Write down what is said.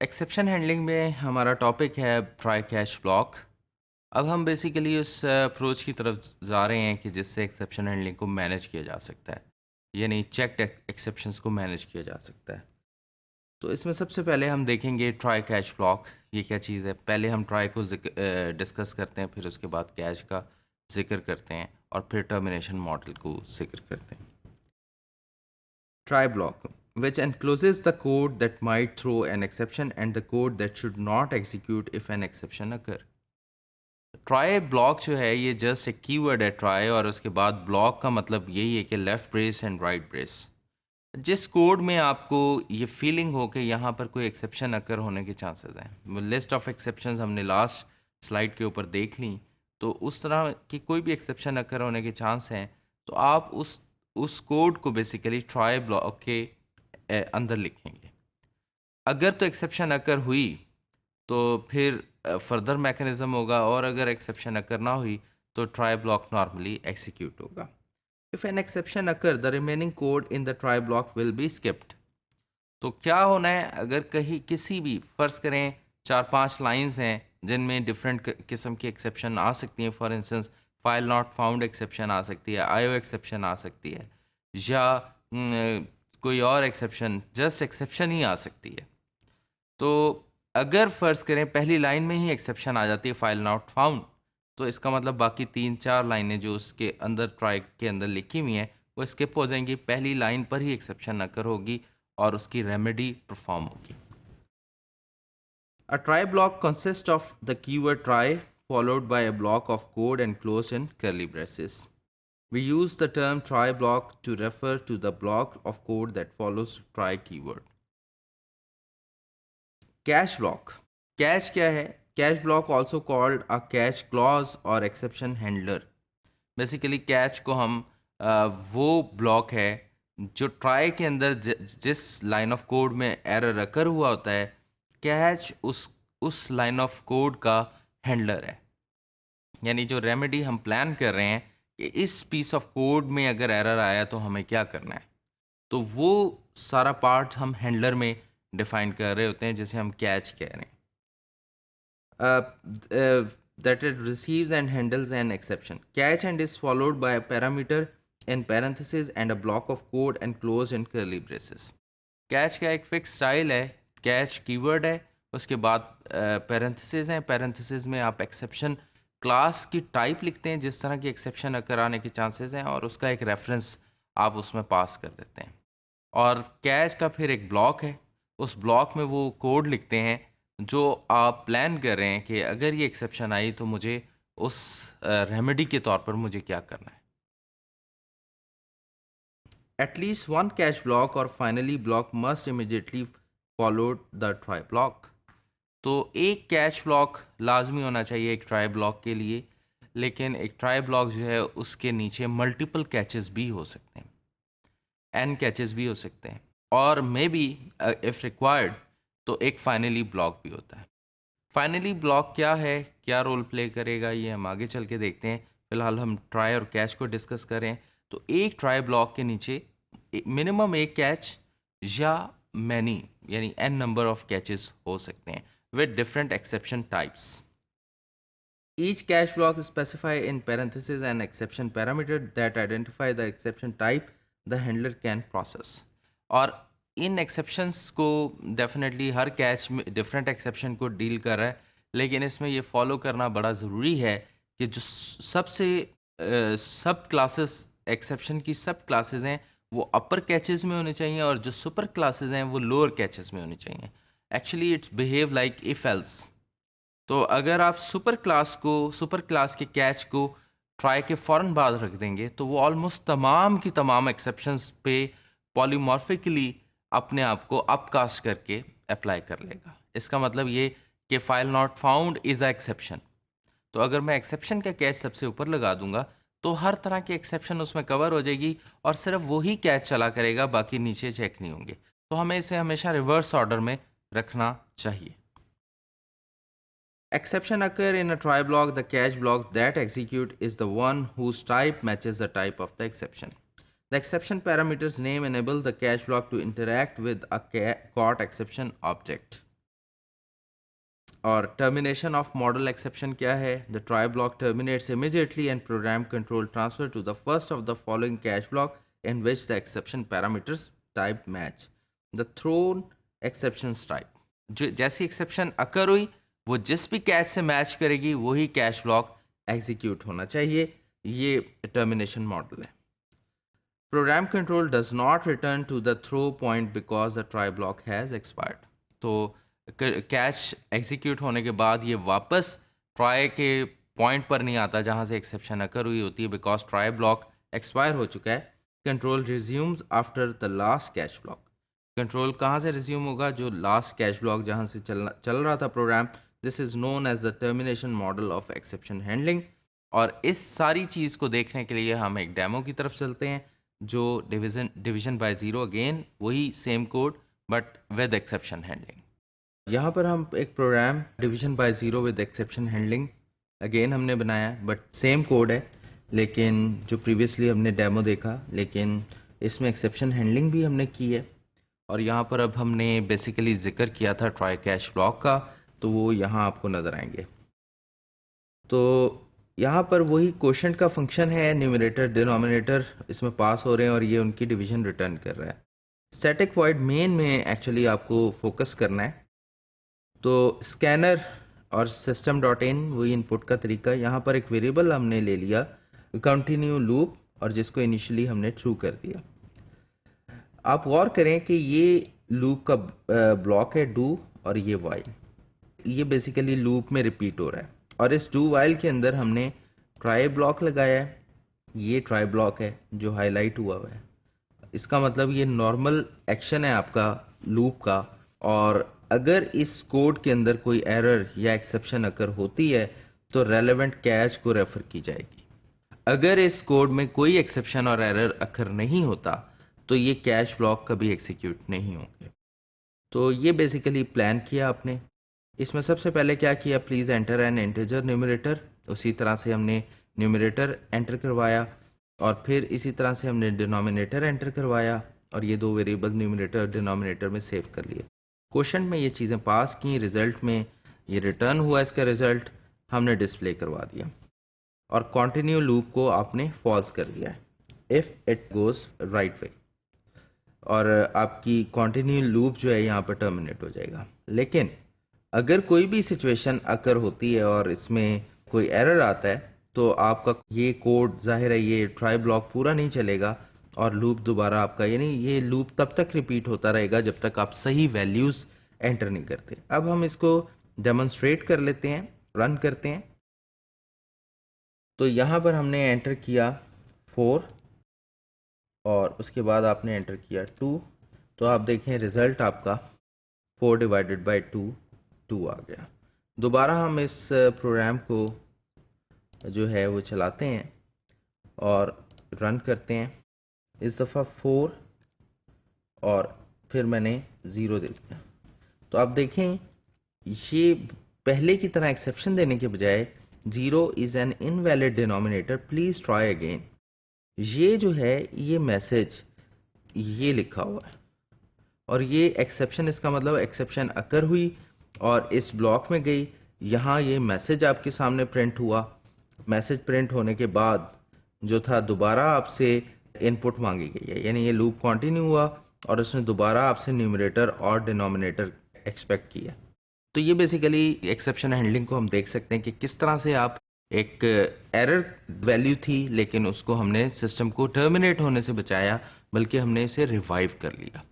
Exception handling में हमारा topic है ट्राई कैच ब्लॉक। अब हम बेसिकली उस अप्रोच की तरफ जा रहे हैं कि जिससे एक्सेप्शन हैंडलिंग को मैनेज किया जा सकता है, यानी चेक्ड एक्सेप्शंस को मैनेज किया जा सकता है। तो इसमें सबसे पहले हम देखेंगे ट्राई कैच ब्लॉक ये क्या चीज़ है। पहले हम ट्राई को डिस्कस करते हैं, फिर उसके बाद कैच का जिक्र करते हैं और फिर टर्मिनेशन मॉडल को जिक्र करते हैं। Try block, which encloses the code that might throw an exception and the code that should not execute if an exception occur. Try block जो है ये जस्ट एक कीवर्ड है ट्राई, और उसके बाद ब्लॉक का मतलब यही है कि left brace and right brace. जिस कोड में आपको ये फीलिंग हो कि यहाँ पर कोई एक्सेप्शन अकर होने के चांसेस हैं, लिस्ट ऑफ एक्सेप्शंस हमने लास्ट स्लाइड के ऊपर देख ली, तो उस तरह की कोई भी एक्सेप्शन अकर होने के चांस हैं, तो आप उस कोड को बेसिकली ट्राई ब्लॉक के अंदर लिखेंगे। अगर तो एक्सेप्शन अकर हुई तो फिर फर्दर मैकेनिज्म होगा, और अगर एक्सेप्शन अकर ना हुई तो ट्राई ब्लॉक नॉर्मली एग्जीक्यूट होगा। If an exception occur the remaining code in the try block will be skipped. तो क्या होना है, अगर कहीं किसी भी फर्ज करें 4-5 लाइंस हैं जिनमें डिफरेंट किस्म की एक्सेप्शन आ सकती हैं, for instance file not found exception आ सकती है, आईओ एक्सेप्शन आ सकती है, या कोई और एक्सेप्शन, जस्ट एक्सेप्शन ही आ सकती है। तो अगर फर्ज करें पहली लाइन में ही एक्सेप्शन आ जाती है फाइल नॉट फाउंड, तो इसका मतलब बाकी 3-4 लाइनें जो उसके अंदर ट्राई के अंदर लिखी हुई हैं वो स्किप हो जाएंगी, पहली लाइन पर ही एक्सेप्शन अकर होगी और उसकी रेमेडी परफॉर्म होगी। A try block consists of the keyword try followed by a block of code enclosed in curly braces. We use the term try block to refer to the block of code that follows try keyword. Catch block. Catch क्या है? Catch block also called a catch clause or exception handler. Basically catch को हम वो block है जो try के अंदर जिस लाइन ऑफ कोड में एरर अकर हुआ होता है, कैच उस लाइन ऑफ कोड का हैंडलर है। यानी जो रेमेडी हम प्लान कर रहे हैं कि इस पीस ऑफ कोड में अगर एरर आया तो हमें क्या करना है, तो वो सारा पार्ट हम हैंडलर में डिफाइन कर रहे होते हैं, जिसे हम कैच कह रहे हैं। uh, uh, that it receives and handles an exception. Catch and is followed by a parameter in parentheses and a block of code enclosed in curly braces. Catch का एक फिक्स स्टाइल है, catch keyword है, उसके बाद parenthesis हैं, parenthesis में आप exception class की टाइप लिखते हैं जिस तरह की एक्सेप्शन अकर आने के चांसेस हैं, और उसका एक रेफरेंस आप उसमें पास कर देते हैं। और कैच का फिर एक ब्लॉक है, उस ब्लॉक में वो कोड लिखते हैं जो आप प्लान कर रहे हैं कि अगर ये एक्सेप्शन आई तो मुझे उस रेमेडी के तौर पर मुझे क्या करना है। At least one catch block or finally block must immediately follow the try block. तो एक कैच ब्लॉक लाजमी होना चाहिए एक ट्राई ब्लॉक के लिए, लेकिन एक ट्राई ब्लॉक जो है उसके नीचे मल्टीपल कैचेस भी हो सकते हैं, एन कैचेस भी हो सकते हैं, और मे बी इफ रिक्वायर्ड तो एक फाइनली ब्लॉक भी होता है। फाइनली ब्लॉक क्या है, क्या रोल प्ले करेगा, ये हम आगे चल के देखते हैं। फिलहाल हम ट्राई और कैच को डिस्कस करें। तो एक ट्राई ब्लॉक के नीचे मिनिमम एक कैच या मैनी यानी एन नंबर ऑफ कैचेस हो सकते हैं with different exception types. Each catch block specify in parentheses an exception parameter that identify the exception type the handler can process. और इन exceptions को डेफिनेटली हर catch में different exception को deal कर रहा है, लेकिन इसमें ये फॉलो करना बड़ा ज़रूरी है कि जो सबसे सब क्लासेस एक्सेप्शन की सब क्लासेस हैं वो अपर कैचेस में होने चाहिए, और जो सुपर क्लासेस हैं वो लोअर कैचेस में होनी चाहिए। Actually it's behave like if else. तो अगर आप सुपर क्लास के कैच को ट्राई के फ़ौरन बाद रख देंगे तो वो ऑलमोस्ट तमाम की तमाम एक्सेप्शंस पे पॉलीमॉर्फिकली अपने आप को अपकास्ट करके अप्लाई कर लेगा। इसका मतलब ये कि file not found is a exception. तो अगर मैं एक्सेप्शन का कैच सबसे ऊपर लगा दूंगा तो हर तरह की एक्सेप्शन उसमें कवर हो जाएगी और सिर्फ वही कैच चला करेगा, बाकी नीचे चेक नहीं होंगे। तो हमें इसे हमेशा रिवर्स ऑर्डर में रखना चाहिए। Exception occur in a try block. The catch block that execute is the one whose type matches the type of the exception. The exception parameter's name enable the catch block to interact with a caught exception object. और termination of model exception क्या है? The try block terminates immediately and program control transfer to the first of the following catch block in which the exception parameters type match the thrown exception type. जो जैसी exception अकर हुई वो जिस भी cash से match करेगी वही cash block execute होना चाहिए। ये टर्मिनेशन मॉडल है। Program control does not return to the throw point because the try block has expired. तो कैश एग्जीक्यूट होने के बाद ये वापस ट्राई के पॉइंट पर नहीं आता जहां से एक्सेप्शन अकर हुई होती है, बिकॉज ट्राई ब्लॉक एक्सपायर हो चुका है। Control resumes after the last cash block. Control कहां से रिज्यूम होगा? जो लास्ट कैश ब्लॉक जहां से चल रहा था program. This is known as the termination model of exception handling. और इस सारी चीज को देखने के लिए हम एक डेमो की तरफ चलते हैं, जो डिवीजन बाय जीरो, अगेन वही same code but with exception handling. यहाँ पर हम एक program division by zero with exception handling again हमने बनाया, बट सेम कोड है, लेकिन जो प्रीवियसली हमने डेमो देखा, लेकिन इसमें एक्सेप्शन हैंडलिंग भी हमने की है। और यहाँ पर अब हमने बेसिकली जिक्र किया था ट्राई कैश ब्लॉक का, तो वो यहाँ आपको नजर आएंगे। तो यहाँ पर वही क्वोशंट का फंक्शन है, न्यूमरेटर डिनोमिनेटर इसमें पास हो रहे हैं और ये उनकी डिवीजन रिटर्न कर रहा है। स्टैटिक वॉइड मेन में एक्चुअली आपको फोकस करना है। तो स्कैनर और सिस्टम डॉट इन वही इनपुट का तरीका। यहाँ पर एक वेरिएबल हमने ले लिया कंटिन्यू लूप, और जिसको इनिशियली हमने ट्रू कर दिया। आप गौर करें कि ये लूप का ब्लॉक है डू, और ये वाइल, ये बेसिकली लूप में रिपीट हो रहा है। और इस डू वाइल के अंदर हमने ट्राई ब्लॉक लगाया है। ये ट्राई ब्लॉक है जो हाईलाइट हुआ है। इसका मतलब ये नॉर्मल एक्शन है आपका लूप का, और अगर इस कोड के अंदर कोई एरर या एक्सेप्शन अगर होती है तो रेलेवेंट कैश को रेफर की जाएगी। अगर इस कोड में कोई एक्सेप्शन और एरर अकर नहीं होता तो ये कैश ब्लॉक कभी एग्जीक्यूट नहीं होंगे। तो ये बेसिकली प्लान किया आपने। इसमें सबसे पहले क्या किया? Please enter N integer numerator. उसी तरह से हमने न्यूमरेटर एंटर करवाया, और फिर इसी तरह से हमने डिनोमिनेटर एंटर करवाया, और ये दो वेरिएबल न्यूमरेटर और डिनोमिनेटर में सेव कर लिए। क्वेश्चन में ये चीज़ें पास की, रिजल्ट में ये रिटर्न हुआ, इसका रिजल्ट हमने डिस्प्ले करवा दिया। और कंटिन्यू लूप को आपने फॉल्स कर दिया है if it goes right way, और आपकी कंटिन्यू लूप जो है यहाँ पर टर्मिनेट हो जाएगा। लेकिन अगर कोई भी सिचुएशन अकर होती है और इसमें कोई एरर आता है तो आपका ये कोड, जाहिर है ये ट्राई ब्लॉक पूरा नहीं चलेगा, और लूप दोबारा आपका, यानी ये लूप तब तक रिपीट होता रहेगा जब तक आप सही वैल्यूज एंटर नहीं करते। अब हम इसको डेमोन्स्ट्रेट कर लेते हैं, रन करते हैं। तो यहाँ पर हमने एंटर किया 4, और उसके बाद आपने एंटर किया 2। तो आप देखें रिजल्ट आपका 4 डिवाइडेड बाई 2 2 आ गया। दोबारा हम इस प्रोग्राम को जो है वो चलाते हैं और रन करते हैं। इस दफ़ा 4 और फिर मैंने 0 दे दिया। तो आप देखें ये पहले की तरह एक्सेप्शन देने के बजाय 0 is an invalid denominator, please try again, ये जो है ये मैसेज ये लिखा हुआ है। और ये एक्सेप्शन, इसका मतलब एक्सेप्शन अकर हुई और इस ब्लॉक में गई। यहाँ ये मैसेज आपके सामने प्रिंट हुआ। मैसेज प्रिंट होने के बाद जो था दोबारा आपसे इनपुट मांगी गई है, यानी ये लूप कंटिन्यू हुआ और उसने दोबारा आपसे न्यूमरेटर और डिनोमिनेटर एक्सपेक्ट किया। तो ये बेसिकली एक्सेप्शन हैंडलिंग को हम देख सकते हैं कि किस तरह से आप एक एरर वैल्यू थी लेकिन उसको हमने सिस्टम को टर्मिनेट होने से बचाया, बल्कि हमने इसे रिवाइव कर लिया।